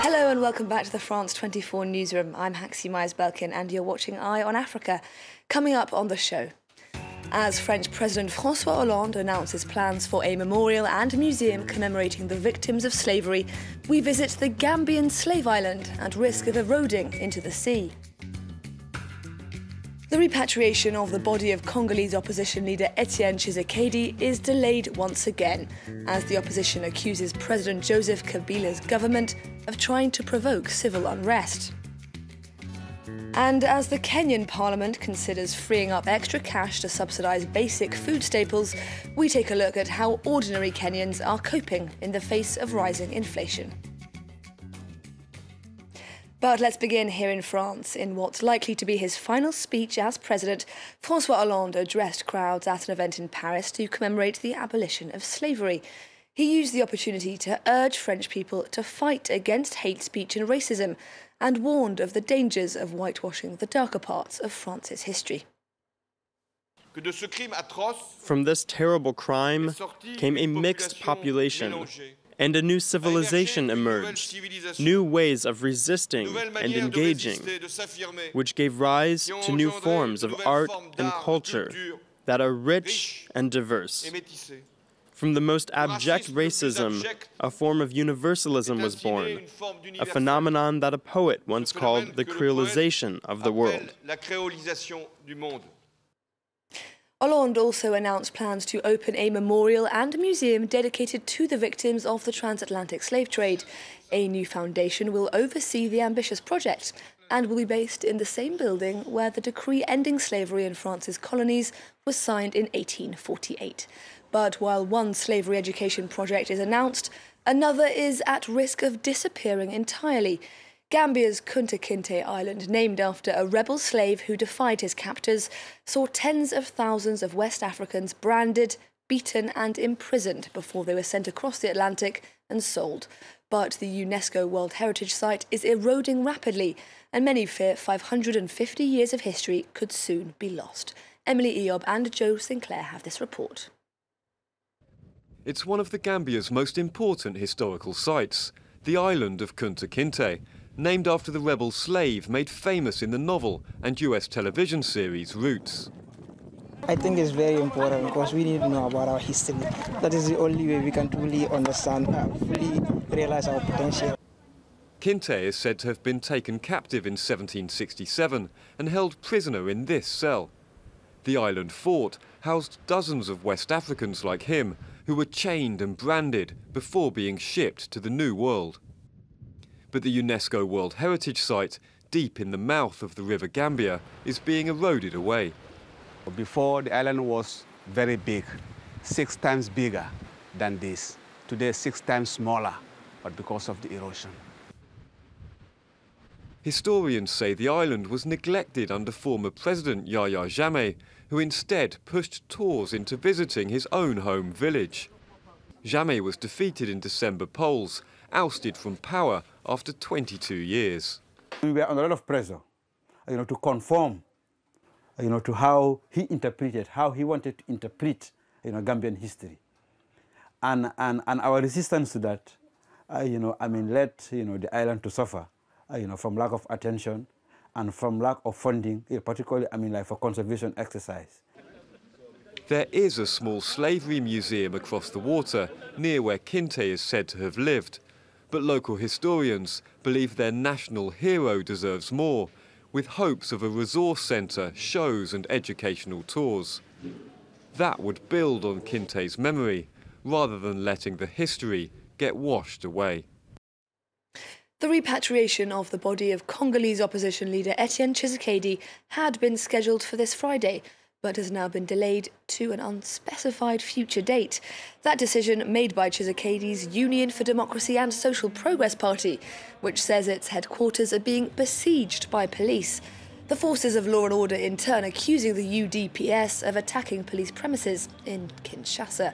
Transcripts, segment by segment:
Hello and welcome back to the France 24 newsroom. I'm Haxie Myers-Belkin and you're watching Eye on Africa. Coming up on the show, as French President François Hollande announces plans for a memorial and museum commemorating the victims of slavery, we visit the Gambian slave island at risk of eroding into the sea. The repatriation of the body of Congolese opposition leader Etienne Tshisekedi is delayed once again, as the opposition accuses President Joseph Kabila's government of trying to provoke civil unrest. And as the Kenyan parliament considers freeing up extra cash to subsidize basic food staples, we take a look at how ordinary Kenyans are coping in the face of rising inflation. But let's begin here in France. In what's likely to be his final speech as president, François Hollande addressed crowds at an event in Paris to commemorate the abolition of slavery. He used the opportunity to urge French people to fight against hate speech and racism, and warned of the dangers of whitewashing the darker parts of France's history. From this terrible crime came a mixed population, and a new civilization emerged, new ways of resisting and engaging, which gave rise to new forms of art and culture that are rich and diverse. From the most abject racism, a form of universalism was born, a phenomenon that a poet once called the creolization of the world. Hollande also announced plans to open a memorial and museum dedicated to the victims of the transatlantic slave trade. A new foundation will oversee the ambitious project and will be based in the same building where the decree ending slavery in France's colonies was signed in 1848. But while one slavery education project is announced, another is at risk of disappearing entirely. Gambia's Kinte Island, named after a rebel slave who defied his captors, saw tens of thousands of West Africans branded, beaten and imprisoned before they were sent across the Atlantic and sold. But the UNESCO World Heritage Site is eroding rapidly, and many fear 550 years of history could soon be lost. Emily Eob and Joe Sinclair have this report. It's one of the Gambia's most important historical sites, the island of Kinte, named after the rebel slave made famous in the novel and US television series Roots. I think it's very important because we need to know about our history. That is the only way we can truly understand, fully realize our potential. Kinte is said to have been taken captive in 1767 and held prisoner in this cell. The island fort housed dozens of West Africans like him who were chained and branded before being shipped to the New World. But the UNESCO World Heritage Site, deep in the mouth of the River Gambia, is being eroded away. Before, the island was very big, 6 times bigger than this. Today, 6 times smaller, but because of the erosion. Historians say the island was neglected under former President Yahya Jammeh, who instead pushed tours into visiting his own home village. Jammeh was defeated in December polls, ousted from power after 22 years. We were under a lot of pressure, to conform, to how he interpreted, how he wanted to interpret, Gambian history. And our resistance to that, led, the island to suffer, from lack of attention and from lack of funding, particularly, for conservation exercise. There is a small slavery museum across the water near where Kinte is said to have lived. But local historians believe their national hero deserves more, with hopes of a resource centre, shows and educational tours. That would build on Kinte's memory, rather than letting the history get washed away. The repatriation of the body of Congolese opposition leader Etienne Tshisekedi had been scheduled for this Friday, but has now been delayed to an unspecified future date. That decision made by Tshisekedi's Union for Democracy and Social Progress Party, which says its headquarters are being besieged by police. The forces of law and order in turn accusing the UDPS of attacking police premises in Kinshasa.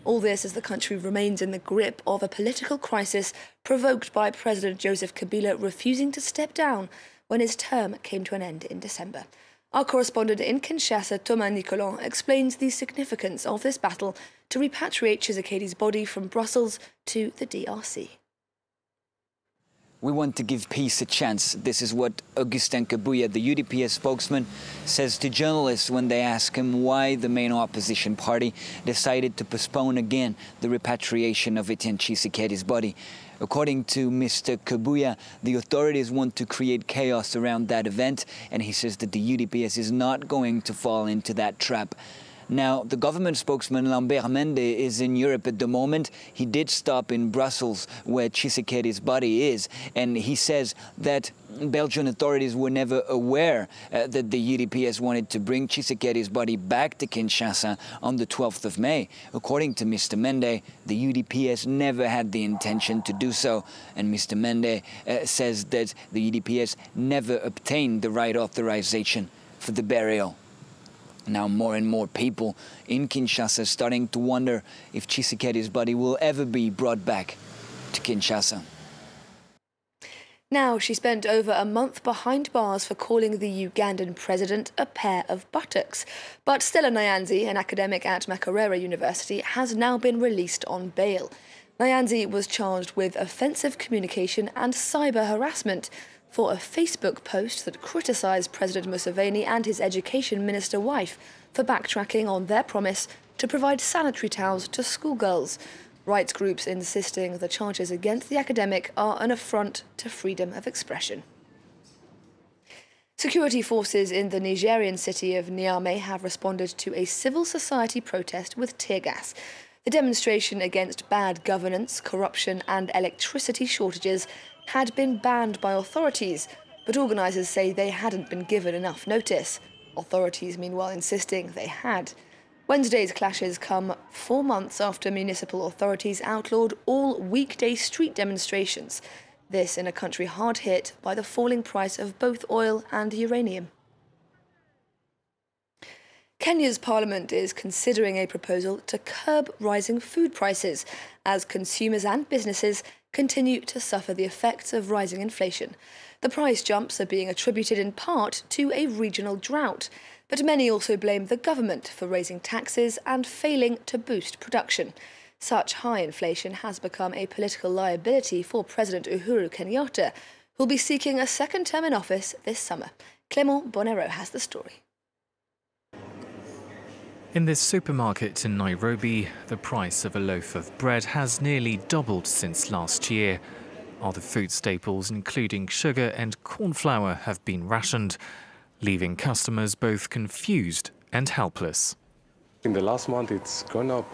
All this as the country remains in the grip of a political crisis provoked by President Joseph Kabila refusing to step down when his term came to an end in December. Our correspondent in Kinshasa, Thomas Nicolan, explains the significance of this battle to repatriate Tshisekedi's body from Brussels to the DRC. We want to give peace a chance. This is what Augustin Kabuya, the UDPS spokesman, says to journalists when they ask him why the main opposition party decided to postpone again the repatriation of Etienne Tshisekedi's body. According to Mr. Kabuya, the authorities want to create chaos around that event, and he says that the UDPS is not going to fall into that trap. Now, the government spokesman Lambert Mende is in Europe at the moment. He did stop in Brussels, where Tshisekedi's body is, and he says that Belgian authorities were never aware that the UDPS wanted to bring Tshisekedi's body back to Kinshasa on the 12th of May. According to Mr. Mende, the UDPS never had the intention to do so, and Mr. Mende says that the UDPS never obtained the right authorization for the burial. Now more and more people in Kinshasa are starting to wonder if Tshisekedi's body will ever be brought back to Kinshasa. Now, she spent over a month behind bars for calling the Ugandan president a pair of buttocks. But Stella Nyanzi, an academic at Makerere University, has now been released on bail. Nyanzi was charged with offensive communication and cyber harassment for a Facebook post that criticised President Museveni and his education minister wife for backtracking on their promise to provide sanitary towels to schoolgirls. Rights groups insisting the charges against the academic are an affront to freedom of expression. Security forces in the Nigerian city of Niamey have responded to a civil society protest with tear gas. The demonstration against bad governance, corruption and electricity shortages had been banned by authorities, but organisers say they hadn't been given enough notice. Authorities, meanwhile, insisting they had. Wednesday's clashes come 4 months after municipal authorities outlawed all weekday street demonstrations. This in a country hard hit by the falling price of both oil and uranium. Kenya's parliament is considering a proposal to curb rising food prices as consumers and businesses continue to suffer the effects of rising inflation. The price jumps are being attributed in part to a regional drought, but many also blame the government for raising taxes and failing to boost production. Such high inflation has become a political liability for President Uhuru Kenyatta, who will be seeking a second term in office this summer. Clement Bonero has the story. In this supermarket in Nairobi, the price of a loaf of bread has nearly doubled since last year. Other food staples, including sugar and corn flour, have been rationed, leaving customers both confused and helpless. In the last month, it's gone up.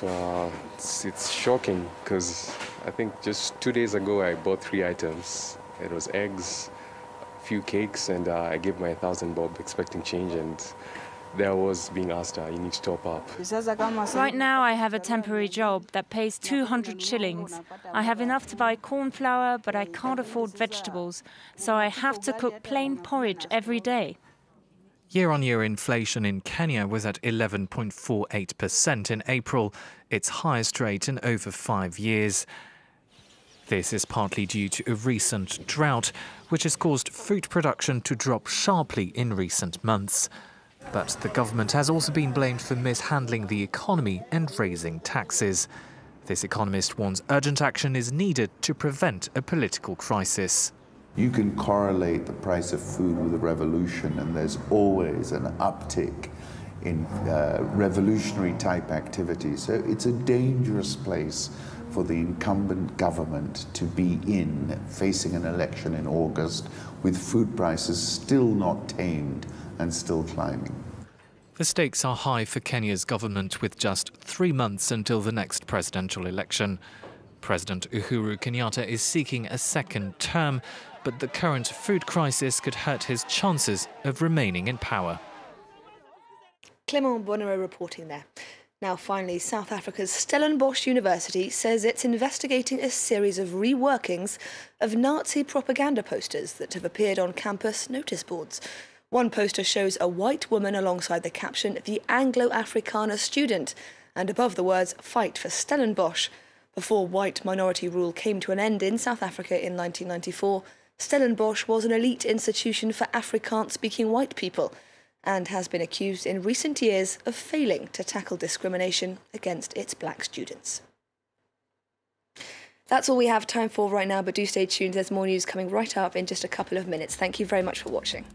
It's shocking because I think just 2 days ago, I bought 3 items. It was eggs, a few cakes, and I gave my 1,000 bob expecting change, and there I was being asked, you need to top up. Right now I have a temporary job that pays 200 shillings. I have enough to buy corn flour, but I can't afford vegetables, so I have to cook plain porridge every day. Year-on-year inflation in Kenya was at 11.48% in April, its highest rate in over 5 years. This is partly due to a recent drought, which has caused food production to drop sharply in recent months. But the government has also been blamed for mishandling the economy and raising taxes. This economist warns urgent action is needed to prevent a political crisis. You can correlate the price of food with a revolution, and there's always an uptick in revolutionary type activity. So it's a dangerous place for the incumbent government to be in, facing an election in August, with food prices still not tamed and still climbing. The stakes are high for Kenya's government, with just 3 months until the next presidential election. President Uhuru Kenyatta is seeking a second term, but the current food crisis could hurt his chances of remaining in power. Clement Bonero reporting there. Now finally, South Africa's Stellenbosch University says it's investigating a series of reworkings of Nazi propaganda posters that have appeared on campus notice boards. One poster shows a white woman alongside the caption, "The Anglo-Afrikaner Student," and above the words, "Fight for Stellenbosch." Before white minority rule came to an end in South Africa in 1994, Stellenbosch was an elite institution for Afrikaans-speaking white people and has been accused in recent years of failing to tackle discrimination against its black students. That's all we have time for right now, but do stay tuned. There's more news coming right up in just a couple of minutes. Thank you very much for watching.